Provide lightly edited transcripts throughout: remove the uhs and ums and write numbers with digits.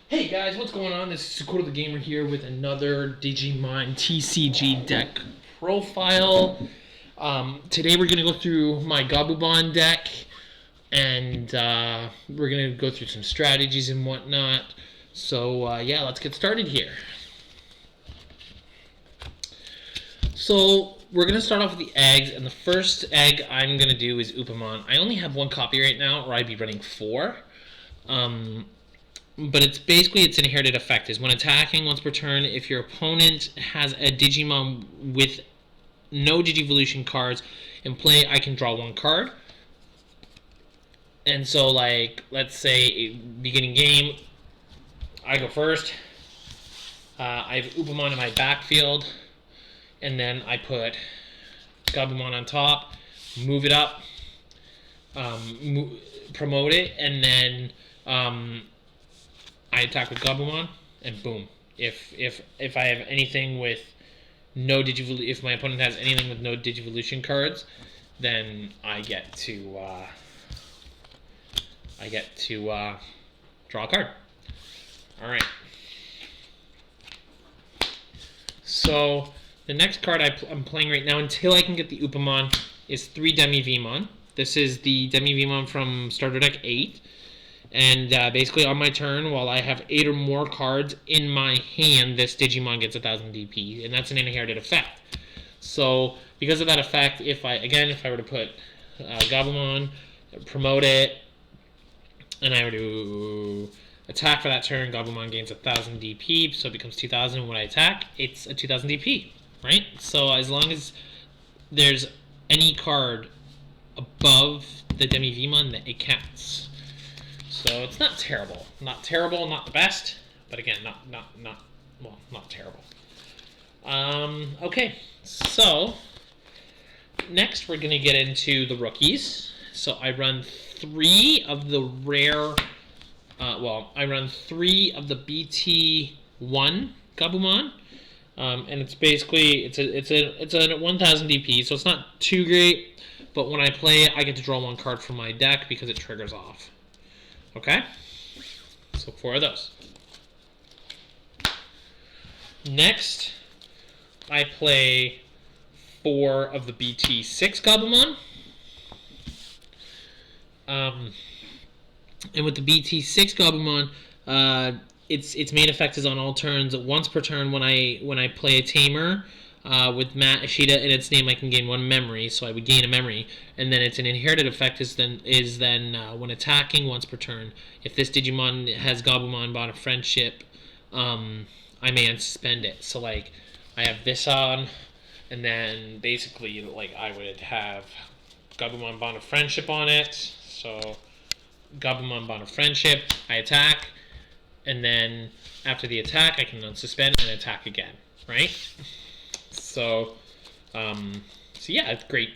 Hey guys, what's going on? This is Sakura the Gamer here with another Digimon TCG Deck Profile. Today we're going to go through my Gabubond deck, and we're going to go through some strategies and whatnot. So yeah, let's get started here. So we're going to start off with the eggs, and the first egg I'm going to do is Upamon. I only have one copy right now, or I'd be running 4. But it's an inherited effect. Is when attacking once per turn, if your opponent has a Digimon with no Digivolution cards in play, I can draw 1 card. And so, like, let's say beginning game, I go first. I have Upamon in my backfield, and then I put Gabumon on top, move it up, promote it, and then I attack with Gabumon, and boom. If I have anything with no Digivolution, if my opponent has anything with no Digivolution cards, then I get to draw a card. All right. So the next card I'm playing right now, until I can get the Upamon, is 3 Demi-Vmon. This is the Demi-Vmon from Starter Deck 8. And basically on my turn, while I have 8 or more cards in my hand, this Digimon gets 1000 DP, and that's an inherited effect. So because of that effect, if I were to put Gabumon, promote it, and I were to attack for that turn, Gabumon gains 1000 DP, so it becomes 2000. When I attack, it's a 2000 DP, right? So as long as there's any card above the Demi-Vmon, it counts. So it's not terrible. Not terrible, not the best, but again, not terrible. Okay, so next we're going to get into the rookies. So I run 3 of the rare, I run 3 of the BT1 Gabumon. And it's basically, it's a 1000 DP, so it's not too great, but when I play it, I get to draw 1 card from my deck because it triggers off. Okay, so 4 of those. Next, I play 4 of the BT6 Gabumon. And with the BT6 Gabumon, its main effect is on all turns. Once per turn, when I play a tamer with Matt Ishida in its name, I can gain 1 memory, so I would gain a memory. And then it's an inherited effect is then when attacking once per turn, if this Digimon has Gabumon-Bond friendship, I may unsuspend it. So like I have this on, and then basically like I would have Gabumon-Bond of friendship on it. So Gabumon-Bond of friendship, I attack, and then after the attack, I can unsuspend and attack again, right? So yeah, it's great.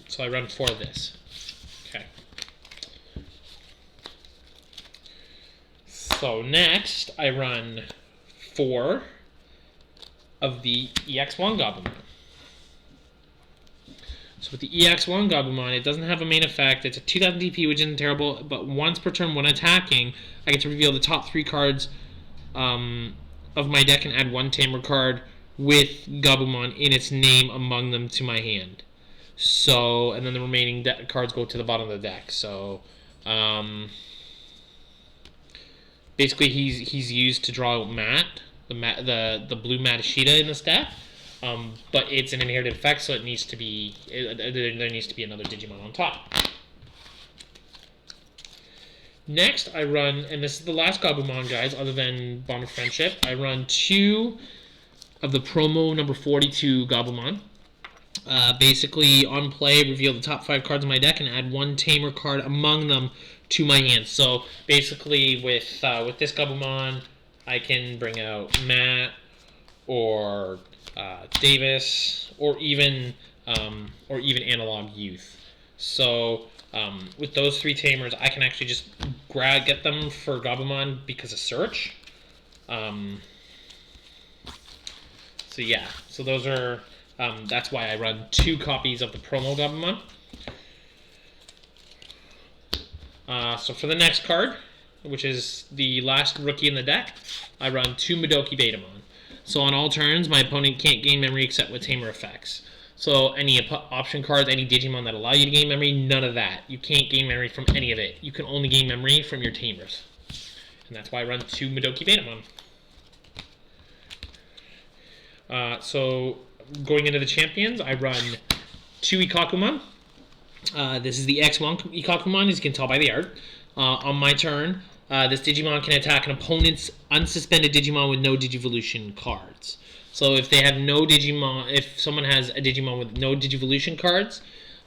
So I run 4 of this. Okay. So next, I run 4 of the EX1 Gabumon. So with the EX1 Gabumon, it doesn't have a main effect. It's a 2000 DP, which isn't terrible, but once per turn when attacking, I get to reveal the top 3 cards of my deck and add 1 tamer card with Gabumon in its name among them to my hand. So, and then the remaining cards go to the bottom of the deck. So, basically, he's used to draw out Matt, the blue Matt Ishida in this deck. But it's an inherited effect, so it needs to be there needs to be another Digimon on top. Next, I run, and this is the last Gabumon, guys, other than Bond of Friendship. I run 2 of the promo number 42 Gabumon. Basically, on play, reveal the top 5 cards of my deck and add 1 tamer card among them to my hand. So basically, with this Gabumon, I can bring out Matt or Davis or even Analog Youth. So with those 3 tamers, I can actually just get them for Gabumon because of search. So yeah, so those are. That's why I run 2 copies of the promo Gabumon. So for the next card, which is the last rookie in the deck, I run 2 Madoki Betamon. So on all turns, my opponent can't gain memory except with Tamer effects. So any option cards, any Digimon that allow you to gain memory, none of that. You can't gain memory from any of it. You can only gain memory from your Tamers. And that's why I run 2 Madoki Betamon. So going into the champions, I run 2 Ikakumon. This is the X1 Ikakumon, as you can tell by the art. On my turn, this Digimon can attack an opponent's unsuspended Digimon with no Digivolution cards. So if they have no Digimon, if someone has a Digimon with no Digivolution cards,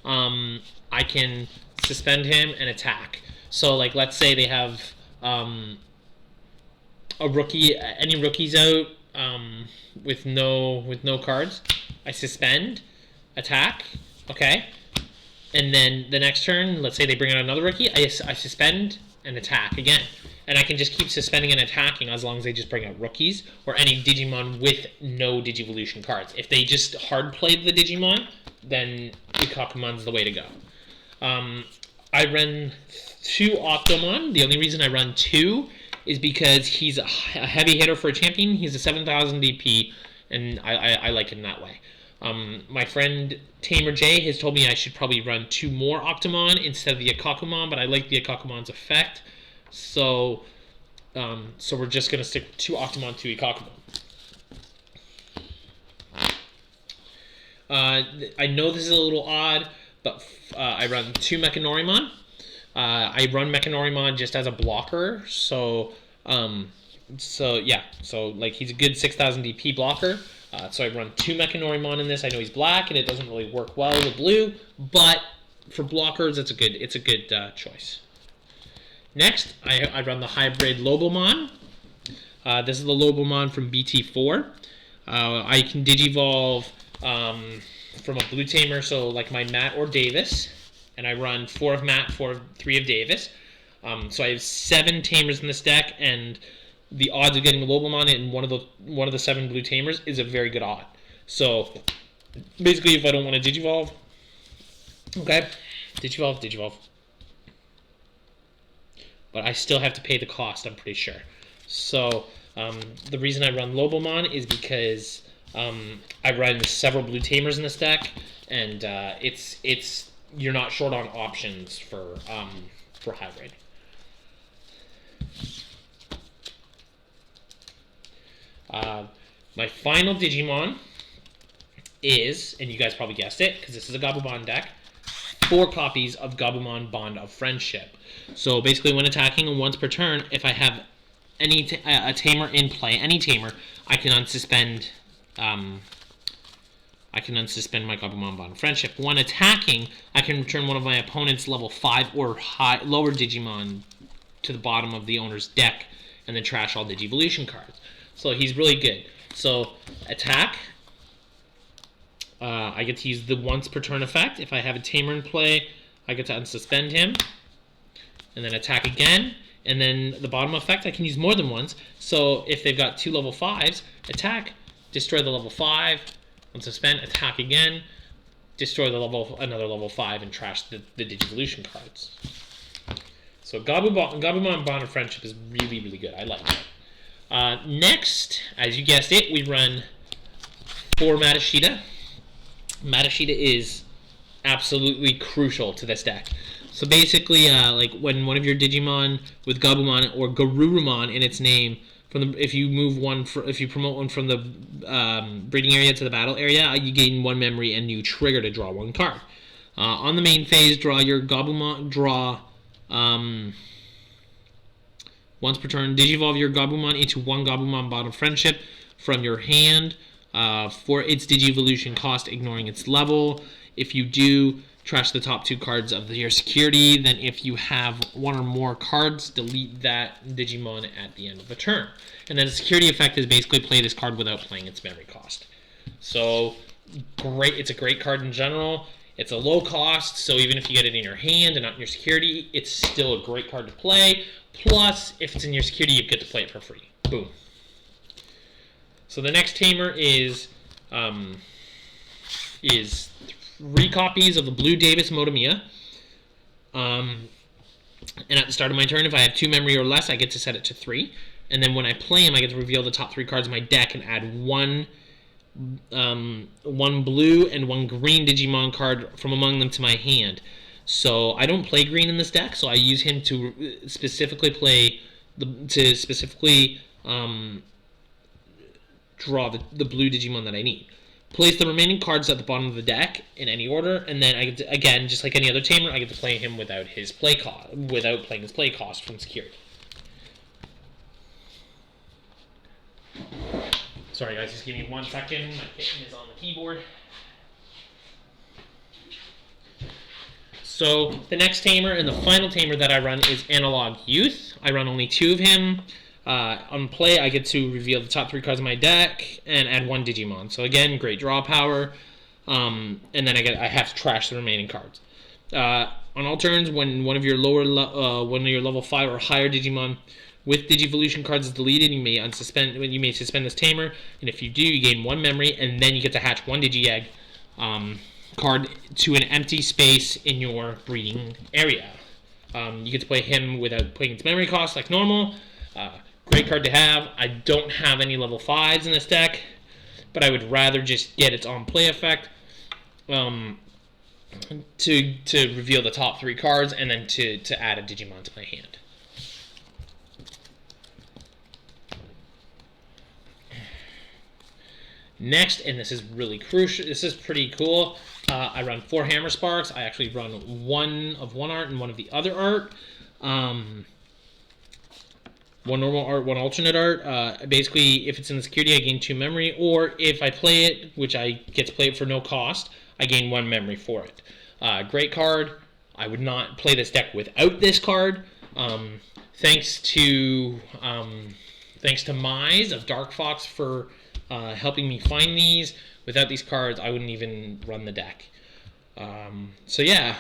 I can suspend him and attack. So like, let's say they have a rookie, any rookies out with no cards, I suspend, attack, okay, and then the next turn, let's say they bring out another rookie, I suspend and attack again. And I can just keep suspending and attacking as long as they just bring out rookies or any Digimon with no Digivolution cards. If they just hard played the Digimon, then Ikakumon's the way to go. I run 2 Octomon. The only reason I run 2 is because he's a heavy hitter for a champion. He's a 7,000 DP, and I like him that way. My friend Tamer J has told me I should probably run 2 more Octomon instead of the Ikakumon, but I like the Ikakumon's effect. So we're just going to stick with 2 Octomon, 2 Ikakumon. I know this is a little odd, but I run 2 Mechanorimon. I run Mechanorimon just as a blocker, so like he's a good 6,000 DP blocker. So I run 2 Mechanorimon in this. I know he's black, and it doesn't really work well with blue, but for blockers, it's a good choice. Next, I run the hybrid Lobomon. This is the Lobomon from BT4. I can Digivolve from a blue tamer, so like my Matt or Davis, and I run 4 of Matt, 3 of Davis. So I have 7 tamers in this deck, and the odds of getting a Lobomon in one of the 7 blue tamers is a very good odd. So basically, if I don't want to Digivolve, okay, Digivolve. But I still have to pay the cost, I'm pretty sure. So the reason I run Lobomon is because I run several blue tamers in this deck, and it's you're not short on options for hybrid. My final Digimon is, and you guys probably guessed it, because this is a Gabumon deck, 4 copies of Gabumon-Bond of Friendship. So basically, when attacking and once per turn, if I have a tamer in play, any tamer, I can unsuspend. I can unsuspend my Gabumon-Bond of Friendship. When attacking, I can return one of my opponent's level 5 or lower Digimon to the bottom of the owner's deck, and then trash all Digivolution cards. So he's really good. So attack. I get to use the once per turn effect. If I have a tamer in play, I get to unsuspend him. And then attack again. And then the bottom effect, I can use more than once. So if they've got 2 level 5s, attack, destroy the level 5, unsuspend, attack again, destroy another level 5, and trash the Digivolution cards. So Gabumon-Bond of Friendship is really, really good. I like it. Next, as you guessed it, we run 4 Matashita. Matashita is absolutely crucial to this deck. So basically, like when one of your Digimon with Gabumon or Garurumon in its name, if you promote one from the breeding area to the battle area, you gain 1 memory and you trigger to draw 1 card. On the main phase, draw your Gabumon. Once per turn, Digivolve your Gabumon into 1 Gabumon-Bond of Friendship from your hand for its Digivolution cost, ignoring its level. If you do, trash the top 2 cards of your security. Then if you have 1 or more cards, delete that Digimon at the end of the turn. And then the security effect is basically play this card without playing its memory cost. So great, it's a great card in general. It's a low cost, so even if you get it in your hand and not in your security, it's still a great card to play. Plus, if it's in your security, you get to play it for free. Boom. So the next tamer is 3 copies of the blue Davis Motomiya. And at the start of my turn, if I have 2 memory or less, I get to set it to 3. And then when I play him, I get to reveal the top 3 cards of my deck and add one blue and 1 green Digimon card from among them to my hand. So I don't play green in this deck, so I use him to specifically play draw the blue Digimon that I need. Place the remaining cards at the bottom of the deck in any order, and then I get to, again, just like any other tamer, I get to play him without playing his play cost from security. Sorry guys, just give me 1 second. My kitten is on the keyboard. So the next tamer and the final tamer that I run is Analog Youth. I run only 2 of him. On play, I get to reveal the top 3 cards of my deck and add 1 Digimon. So again, great draw power. And then I have to trash the remaining cards. On all turns, when one of your level 5 or higher Digimon with Digivolution cards is deleted, you may suspend this tamer, and if you do, you gain 1 memory, and then you get to hatch 1 Digi-Egg card to an empty space in your breeding area. You get to play him without playing its memory cost like normal. Great card to have. I don't have any level 5s in this deck, but I would rather just get its on-play effect to reveal the top 3 cards and then to add a Digimon to my hand. Next, and this is really crucial, this is pretty cool, I run 4 Hammer Sparks. I actually run 1 of one art and 1 of the other art. 1 normal art, 1 alternate art. Basically, if it's in the security, I gain 2 memory, or if I play it, which I get to play it for no cost, I gain 1 memory for it. Great card. I would not play this deck without this card. Thanks to Mize of Dark Fox for helping me find these. Without these cards, I wouldn't even run the deck. So yeah.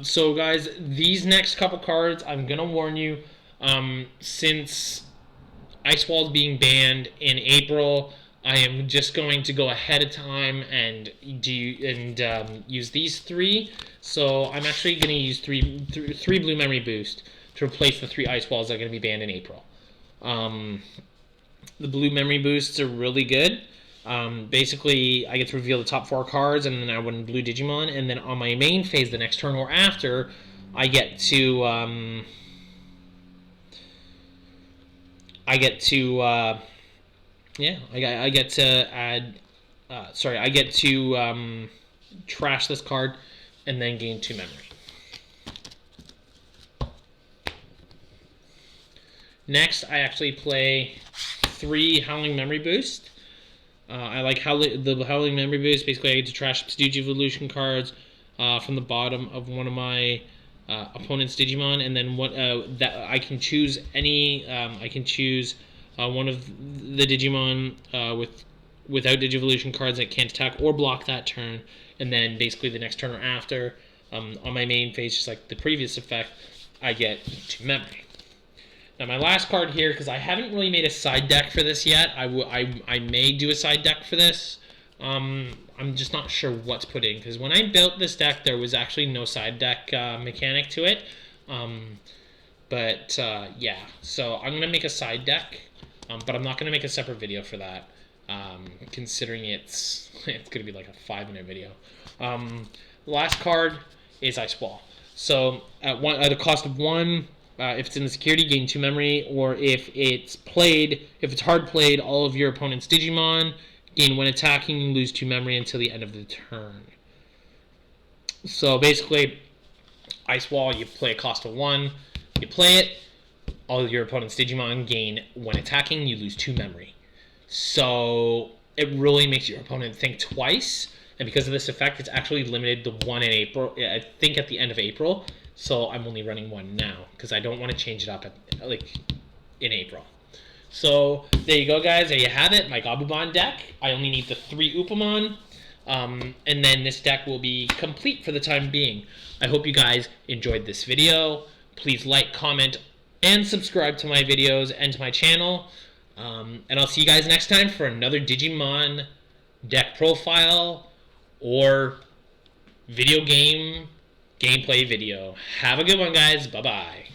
So guys, these next couple cards, I'm gonna warn you, since Ice Wall is being banned in April, I am just going to go ahead of time and use these 3. So I'm actually going to use three blue memory boost to replace the 3 Ice Walls that are going to be banned in April. The blue memory boosts are really good. Basically, I get to reveal the top 4 cards, and then I win blue Digimon, and then on my main phase, the next turn or after, I get to trash this card and then gain 2 memory. Next, I actually play 3 Howling Memory Boost. I like the Howling Memory Boost. Basically, I get to trash Digivolution cards from the bottom of one of my opponent's Digimon, and then that I can choose any. I can choose one of the Digimon without Digivolution cards that can't attack or block that turn, and then basically the next turn or after, on my main phase, just like the previous effect, I get 2 memory. Now my last card here, because I haven't really made a side deck for this yet. I may do a side deck for this. I'm just not sure what to put in, because when I built this deck, there was actually no side deck mechanic to it. Yeah, so I'm going to make a side deck, but I'm not going to make a separate video for that, considering it's going to be like a 5-minute video. Last card is Ice Wall. So at the cost of 1, if it's in the security, gain 2 memory, or if it's hard played, all of your opponent's Digimon gain 1 attacking, you lose 2 memory until the end of the turn. So basically, Ice Wall, you play a cost of 1, you play it, all of your opponent's Digimon gain 1 attacking, you lose 2 memory. So it really makes your opponent think twice, and because of this effect, it's actually limited to 1 in April, I think at the end of April, so I'm only running 1 now, because I don't want to change it up in April. So there you go, guys. There you have it, my Gabubond deck. I only need the 3 Upamon, and then this deck will be complete for the time being. I hope you guys enjoyed this video. Please like, comment, and subscribe to my videos and to my channel. And I'll see you guys next time for another Digimon Deck Profile or video game gameplay video. Have a good one, guys. Bye-bye.